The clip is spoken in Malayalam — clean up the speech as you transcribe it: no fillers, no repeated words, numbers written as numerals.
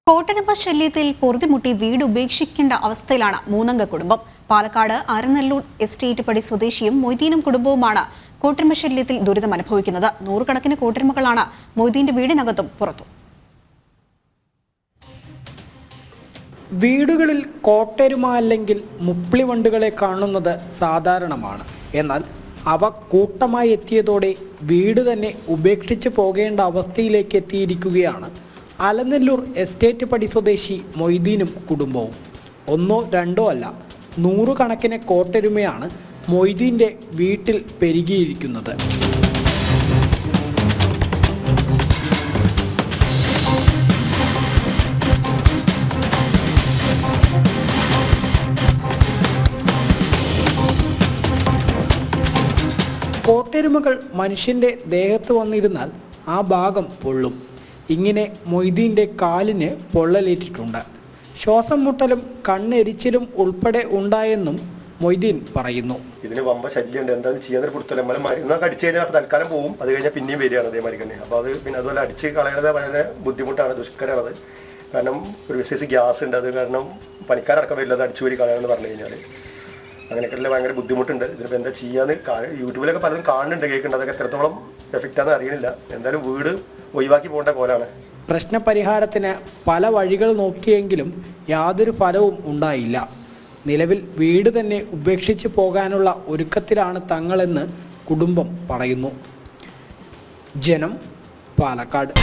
കോട്ടരമ്പ ശല്യത്തിൽ പൊറുതിമുട്ടി വീട് ഉപേക്ഷിക്കേണ്ട അവസ്ഥയിലാണ് മൂന്നംഗ കുടുംബം. പാലക്കാട് അരനല്ലൂർ എസ്റ്റേറ്റ് പടി സ്വദേശിയും മൊയ്തീനും കുടുംബവുമാണ് കോട്ടരമ്പ ശല്യത്തിൽ ദുരിതം അനുഭവിക്കുന്നത്. നൂറുകണക്കിന് കോട്ടരമ്പകളാണ് മൊയ്തീന്റെ വീടിനകത്തും പുറത്തും. വീടുകളിൽ കോട്ടരുമ അല്ലെങ്കിൽ മുപ്പിളിവണ്ടുകളെ കാണുന്നത് സാധാരണമാണ്. എന്നാൽ അവ കൂട്ടമായി എത്തിയതോടെ വീട് തന്നെ ഉപേക്ഷിച്ച് പോകേണ്ട അവസ്ഥയിലേക്ക് എത്തിയിരിക്കുകയാണ് അലനല്ലൂർ എസ്റ്റേറ്റ് പടി സ്വദേശി മൊയ്തീനും കുടുംബവും. ഒന്നോ രണ്ടോ അല്ല, നൂറുകണക്കിന് കോട്ടരുമയാണ് മൊയ്തീൻ്റെ വീട്ടിൽ പെരുകിയിരിക്കുന്നത്. കോട്ടരുമകൾ മനുഷ്യൻ്റെ ദേഹത്ത് വന്നിരുന്നാൽ ആ ഭാഗം പൊള്ളും. ഇങ്ങനെ മൊയ്തീൻ്റെ കാലിന് പൊള്ളലേറ്റിട്ടുണ്ട്. ശ്വാസം മുട്ടലും കണ്ണെരിച്ചിലും ഉൾപ്പെടെ ഉണ്ടായെന്നും മൊയ്തീൻ പറയുന്നു. ഇതിന് വമ്പ ശല്യമുണ്ട്. എന്താണെന്ന് ചെയ്യാൻ കൊടുത്തല്ലോ നമ്മൾ മരുന്നൊക്കെ അടിച്ചു കഴിഞ്ഞാൽ അപ്പോൾ തൽക്കാലം പോവും. അത് കഴിഞ്ഞാൽ പിന്നെയും വരികയാണ് അതേമാതിരി തന്നെ. അപ്പോൾ അത് പിന്നെ അതുപോലെ അടിച്ച് കളയണത് വളരെ ബുദ്ധിമുട്ടാണ്, ദുഷ്കരമാണത്. കാരണം ഒരു വിശേഷിച്ച് ഗ്യാസ് ഉണ്ട്. അത് കാരണം പണിക്കാരടക്കം വരില്ല, അത് അടിച്ചു വരി കളയാമെന്ന് പറഞ്ഞു കഴിഞ്ഞാൽ അങ്ങനെയൊക്കെ ഭയങ്കര ബുദ്ധിമുട്ടുണ്ട്. ഇതിനിപ്പോൾ എന്താ ചെയ്യാന്ന് യൂട്യൂബിലൊക്കെ പലരും കാണുന്നുണ്ട്, കേൾക്കുന്നുണ്ട്. അതൊക്കെ എത്രത്തോളം എഫക്റ്റാന്ന് അറിയണില്ല. എന്തായാലും വീട് ഒഴിവാക്കി പോകേണ്ട പോലാണ്. പ്രശ്നപരിഹാരത്തിന് പല വഴികൾ നോക്കിയെങ്കിലും യാതൊരു ഫലവും ഉണ്ടായില്ല. നിലവിൽ വീട് തന്നെ ഉപേക്ഷിച്ച് പോകാനുള്ള ഒരുക്കത്തിലാണ് തങ്ങളെന്ന് കുടുംബം പറയുന്നു. ജനം, പാലക്കാട്.